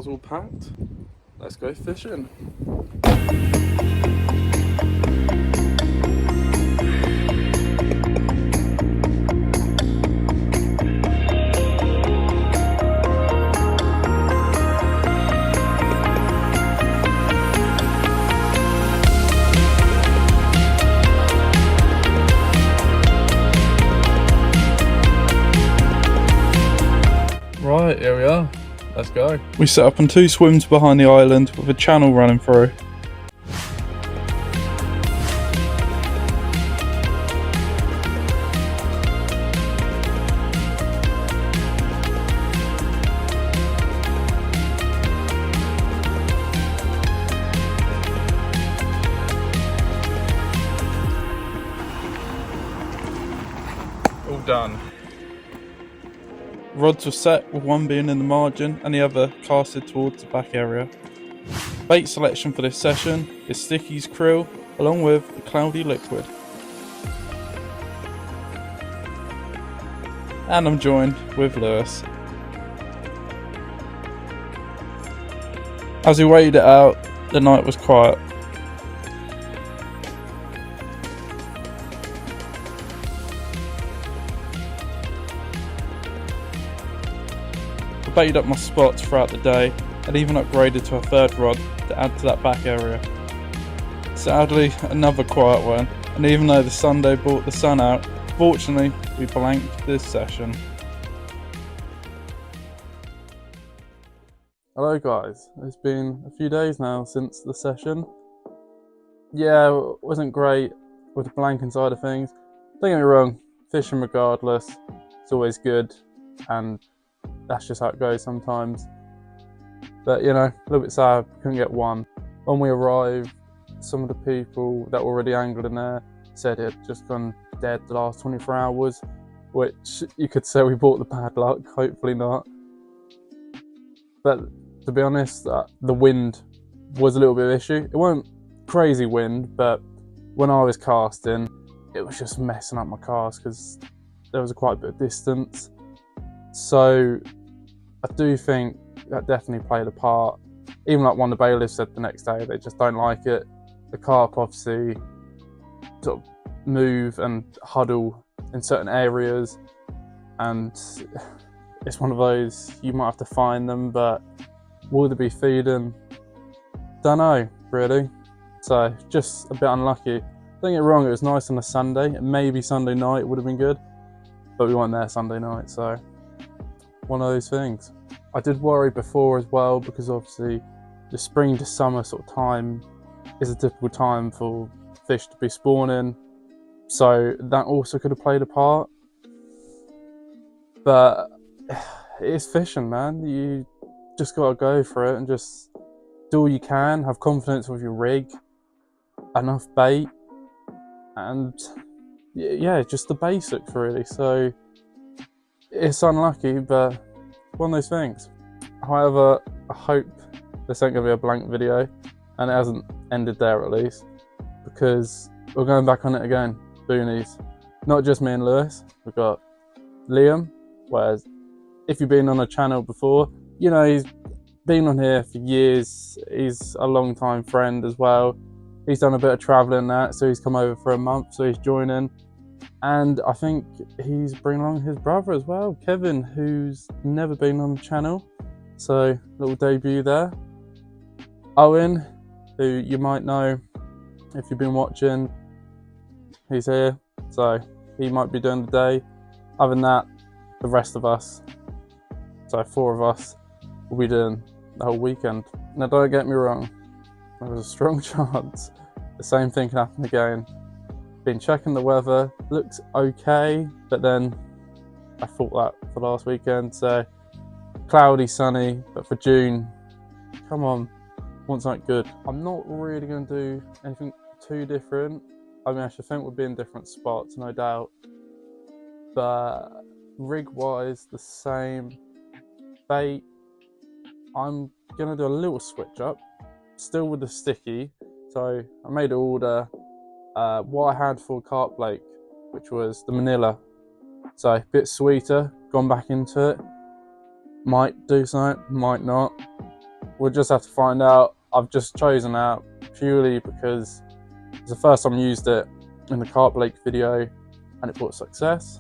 car's all packed. Let's go fishing. Right, here we are. Let's go. We set up on 2 swims behind the island with a channel running through. All done. Rods were set, with one being in the margin and the other casted towards the back area. Bait selection for this session is Sticky's krill along with the cloudy liquid. And I'm joined with Lewis. As we waited it out, the night was quiet. I baited up my spots throughout the day and even upgraded to a 3rd rod to add to that back area. Sadly, another quiet one, and even though the Sunday brought the sun out, fortunately we blanked this session. Hello guys, it's been a few days now since the session. Yeah, it wasn't great with the blanking side of things. Don't get me wrong, fishing regardless, it's always good, and that's just how it goes sometimes. But you know, a little bit sad, couldn't get one. When we arrived, some of the people that were already angling there said it had just gone dead the last 24 hours, which you could say we brought the bad luck, hopefully not. But to be honest, the wind was a little bit of an issue. It wasn't crazy wind, but when I was casting, it was just messing up my cast because there was quite a bit of distance. So I do think that definitely played a part. Even like one of the bailiffs said the next day, they just don't like it. The carp obviously sort of move and huddle in certain areas, and it's one of those, you might have to find them, but will they be feeding? Don't know really. So just a bit unlucky. Don't get me wrong, it was nice on a Sunday, and maybe Sunday night would have been good, but we weren't there Sunday night, so one of those things. I did worry before as well, because obviously the spring to summer sort of time is a typical time for fish to be spawning, so that also could have played a part. But it is fishing, man. You just gotta go for it and just do all you can, have confidence with your rig, enough bait, and yeah, just the basics really. So it's unlucky, but one of those things. However, I hope this ain't gonna be a blank video, and it hasn't ended there at least, because we're going back on it again, boonies. Not just me and Lewis, we've got Liam, whereas if you've been on a channel before, you know he's been on here for years. He's a long time friend as well. He's done a bit of travelling that, so he's come over for a month, so he's joining. And I think he's bringing along his brother as well, Kevin, who's never been on the channel. So, little debut there. Owen, who you might know if you've been watching, he's here. So, he might be doing the day. Other than that, the rest of us, so 4 of us, will be doing the whole weekend. Now, don't get me wrong, there's a strong chance the same thing can happen again. Been checking the weather, looks okay, but then I thought that for last weekend, so cloudy, sunny, but for June, come on, want something good. I'm not really going to do anything too different. I mean, I should think we'll be in different spots, no doubt, but rig-wise, the same. Bait, I'm going to do a little switch up, still with the sticky, so I made an order. What I had for Carp Lake, which was the Manila, so a bit sweeter, gone back into it, might do something, might not, we'll just have to find out. I've just chosen out purely because it's the first time I used it in the Carp Lake video and it brought success.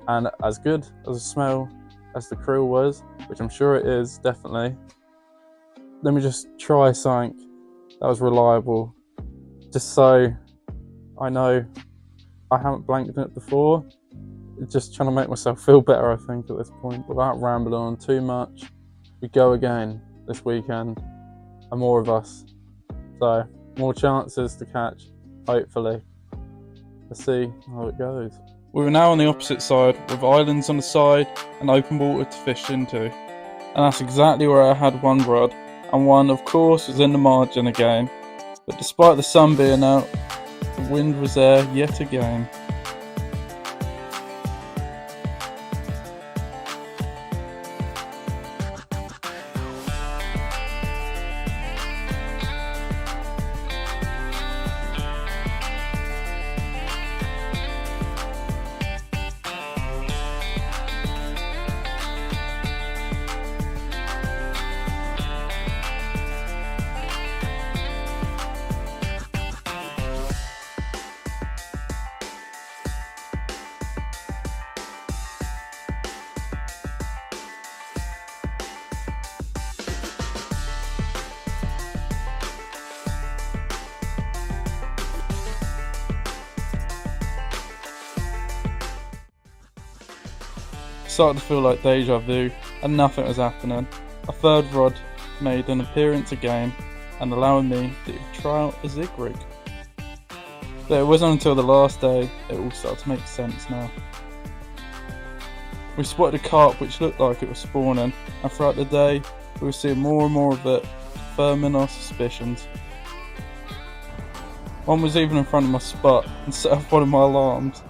And as good as the smell as the krill was, which I'm sure it is, definitely, let me just try something that was reliable, just so I know I haven't blanked in it before. Just trying to make myself feel better, I think, at this point, without rambling on too much. We go again this weekend, and more of us, so more chances to catch, hopefully. Let's see how it goes. We were now on the opposite side, with islands on the side and open water to fish into. And that's exactly where I had one rod, and one, of course, was in the margin again. But despite the sun being out, the wind was there yet again. Started to feel like deja vu, and nothing was happening. A third rod made an appearance again, and allowing me to try out a zig rig. But it wasn't until the last day it all started to make sense now. We spotted a carp which looked like it was spawning, and throughout the day we were seeing more and more of it, confirming our suspicions. One was even in front of my spot and set off one of my alarms.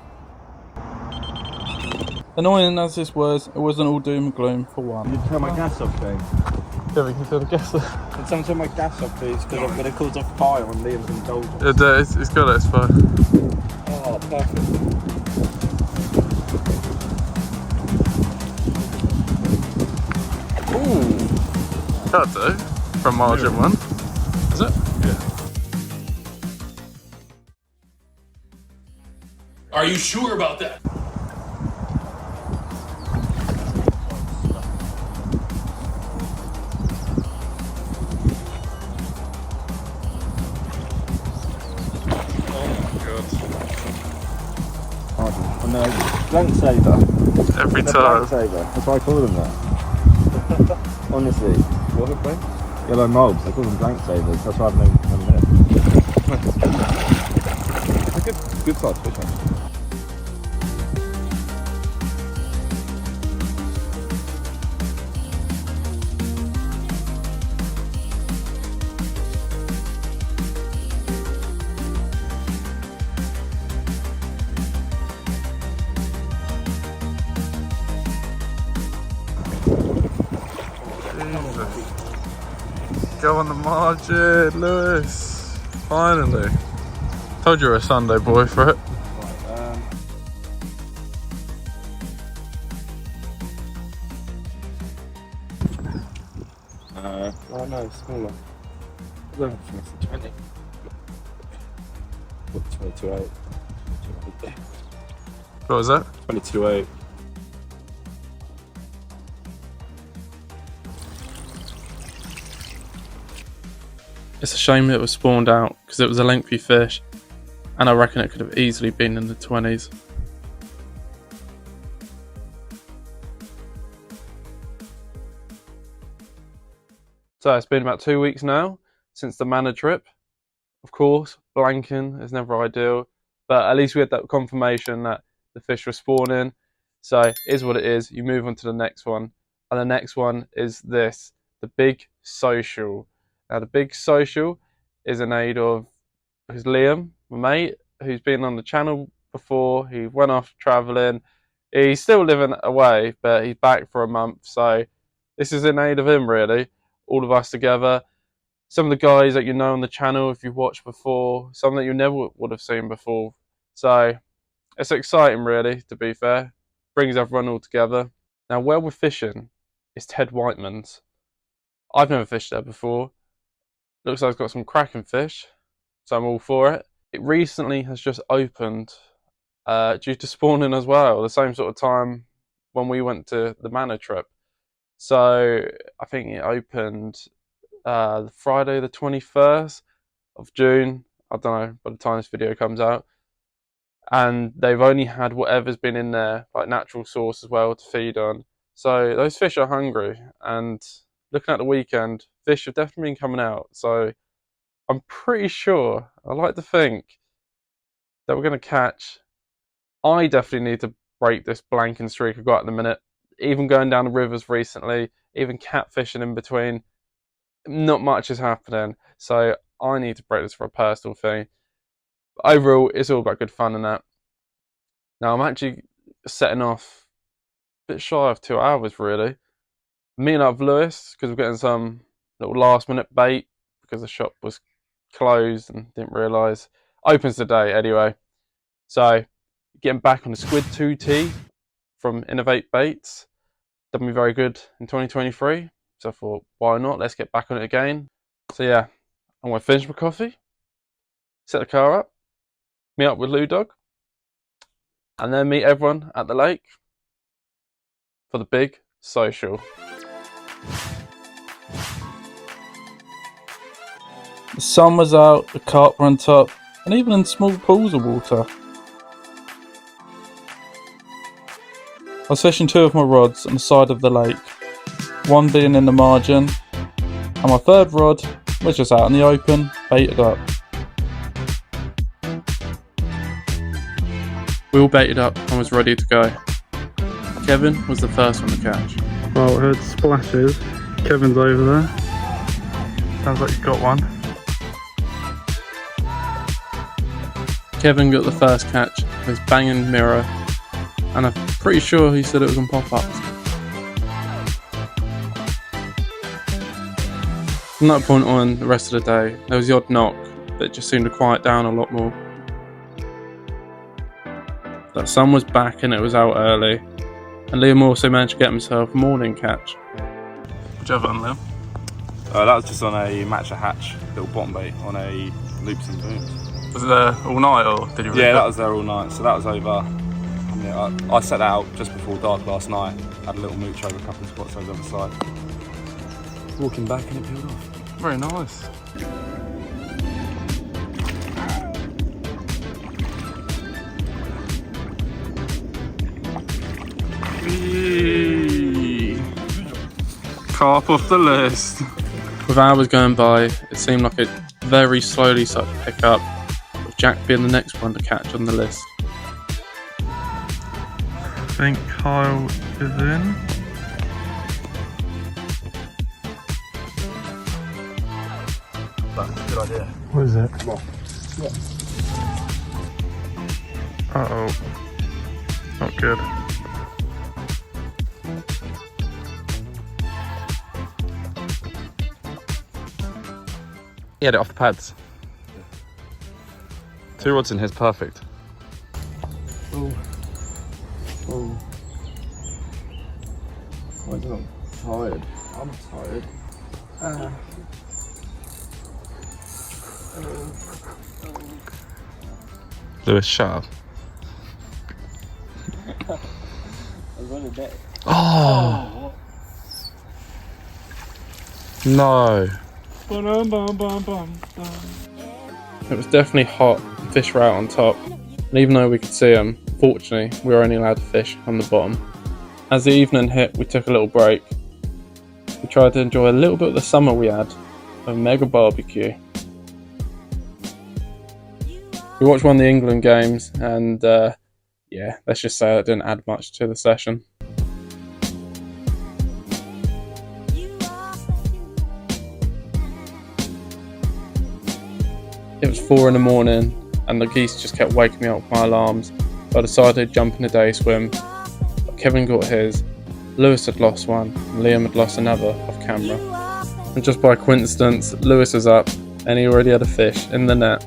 Annoying as this was, it wasn't all doom and gloom for one. Can you turn my gas off, please? Yeah, we can turn the gas off. Can someone turn my gas off, please? Because I'm going to cause a fire on Liam's indulgence. It's got it, it's fine. Oh, perfect. Ooh, that'll do. From margin one. Is it? Yeah. Are you sure about that? No, blank saver. Every time. Blank saver. That's why I call them that. Honestly. What are they? Yellow mobs. They call them blank savers. That's why I've known them there. It's a good size fish, actually. Go on the margin, Lewis. Finally. Told you were a Sunday boy for it. Oh no, smaller. I don't know if it's 20. What, 22.8? What was that? 22.8. It's a shame it was spawned out because it was a lengthy fish, and I reckon it could have easily been in the 20s. So it's been about 2 weeks now since the Manor trip. Of course, blanking is never ideal, but at least we had that confirmation that the fish were spawning. So it is what it is. You move on to the next one, and the next one is this, the Big Social. Now the Big Social is in aid of Liam, my mate, who's been on the channel before. He went off travelling. He's still living away, but he's back for a month. So this is in aid of him, really. All of us together. Some of the guys that you know on the channel if you've watched before, some that you never would have seen before. So it's exciting, really, to be fair. Brings everyone all together. Now, where we're fishing is Ted Whitemans. I've never fished there before. Looks like it's got some cracking fish, so I'm all for it. It recently has just opened due to spawning as well, the same sort of time when we went to the Manor trip. So I think it opened Friday the 21st of June. I don't know by the time this video comes out. And they've only had whatever's been in there, like natural source as well, to feed on. So those fish are hungry, and looking at the weekend, fish have definitely been coming out. So I'm pretty sure, I like to think, that we're going to catch. I definitely need to break this blanking streak I've got at the minute. Even going down the rivers recently, even catfishing in between, not much is happening. So I need to break this for a personal thing. Overall, it's all about good fun and that. Now, I'm actually setting off a bit shy of 2 hours, really. Meeting up with Lewis, because we're getting some little last-minute bait, because the shop was closed and didn't realise. Opens today, anyway. So, getting back on the Squid 2T from Innovate Baits. Done me very good in 2023. So I thought, why not? Let's get back on it again. So yeah, I'm going to finish my coffee, set the car up, meet up with Lou Dog, and then meet everyone at the lake for the big social. The sun was out, the carp were on top, and even in small pools of water. I was fishing 2 of my rods on the side of the lake, one being in the margin, and my 3rd rod was just out in the open, baited up. We all baited up and was ready to go. Kevin was the first one to catch. Well, I heard splashes. Kevin's over there. Sounds like he's got one. Kevin got the first catch with his banging mirror, and I'm pretty sure he said it was on pop-ups. From that point on, the rest of the day, there was the odd knock, but it just seemed to quiet down a lot more. The sun was back and it was out early, and Liam also managed to get himself a morning catch. What'd you have on, Liam? That was just on a matcha hatch, little bottom bait on a loops and booms. Was it there all night, or did you? Yeah, that was there all night. So that was over. Yeah, I set that out just before dark last night. Had a little mooch over a couple of spots over the other side. Walking back and it peeled off. Very nice. Carp off the list. With hours going by, it seemed like it very slowly started to pick up, with Jack being the next one to catch on the list. I think Kyle is in. That's a good idea. What is it? Come on. Uh-oh. Not good. He had it off the pads. 2 rods in here's perfect. Oh. I'm tired. I'm tired. Lewis, shut up. Oh! No. It was definitely hot, and fish were out on top, and even though we could see them, fortunately we were only allowed to fish on the bottom. As the evening hit, we took a little break. We tried to enjoy a little bit of the summer we had, a mega barbecue. We watched one of the England games, and yeah, let's just say it didn't add much to the session. It was 4 in the morning, and the geese just kept waking me up with my alarms, so I decided to jump in the day swim. But Kevin got his, Lewis had lost one, and Liam had lost another off camera. And just by coincidence, Lewis was up, and he already had a fish in the net.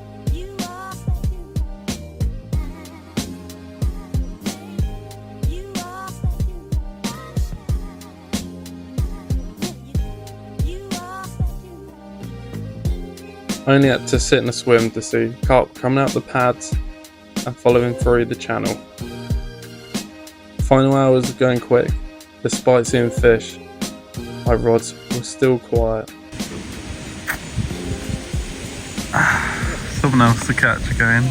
I only had to sit in a swim to see carp coming out the pads and following through the channel. Final hours were going quick. Despite seeing fish, my rods were still quiet. Someone else to catch again.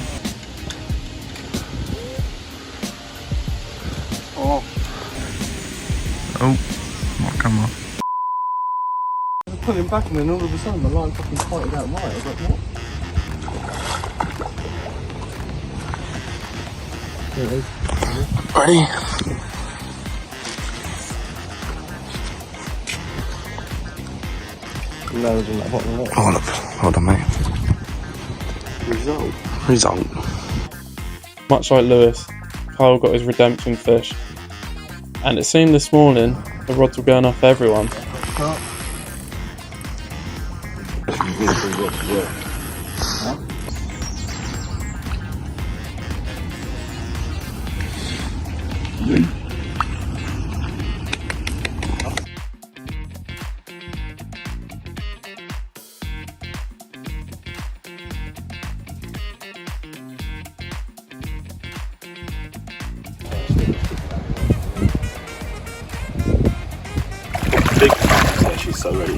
Oh, what come off? I put him back and then all of a sudden the line fucking pointed out right. I was like, what? There it is. Ready? Hold on, mate. Result. Much like Lewis, Kyle got his redemption fish. And it seemed this morning the rods were going off everyone. Big carp, yeah, she's so ready.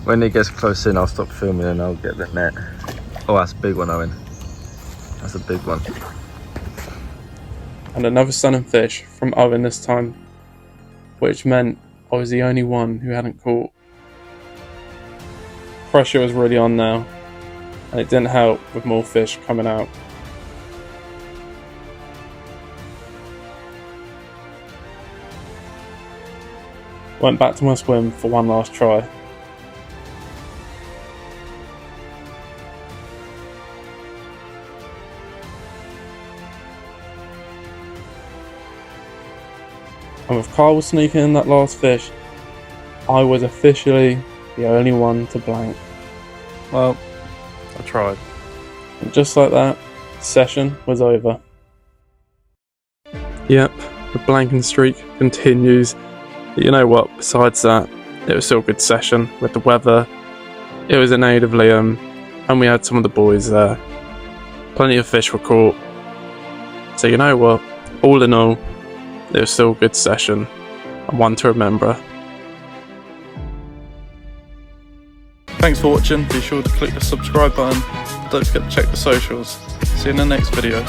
When it gets close in, I'll stop filming and I'll get the net. Oh, that's a big one, Owen. That's a big one. And another stunning fish from Owen this time, which meant I was the only one who hadn't caught. Pressure was really on now, and it didn't help with more fish coming out. Went back to my swim for one last try. And with Carl sneaking in that last fish, I was officially the only one to blank. Well, I tried. And just like that, the session was over. Yep, the blanking streak continues. But you know what, besides that, it was still a good session with the weather. It was in aid of Liam, and we had some of the boys there. Plenty of fish were caught. So you know what, all in all, it was still a good session, and one to remember. Thanks for watching, be sure to click the subscribe button, don't forget to check the socials. See you in the next video.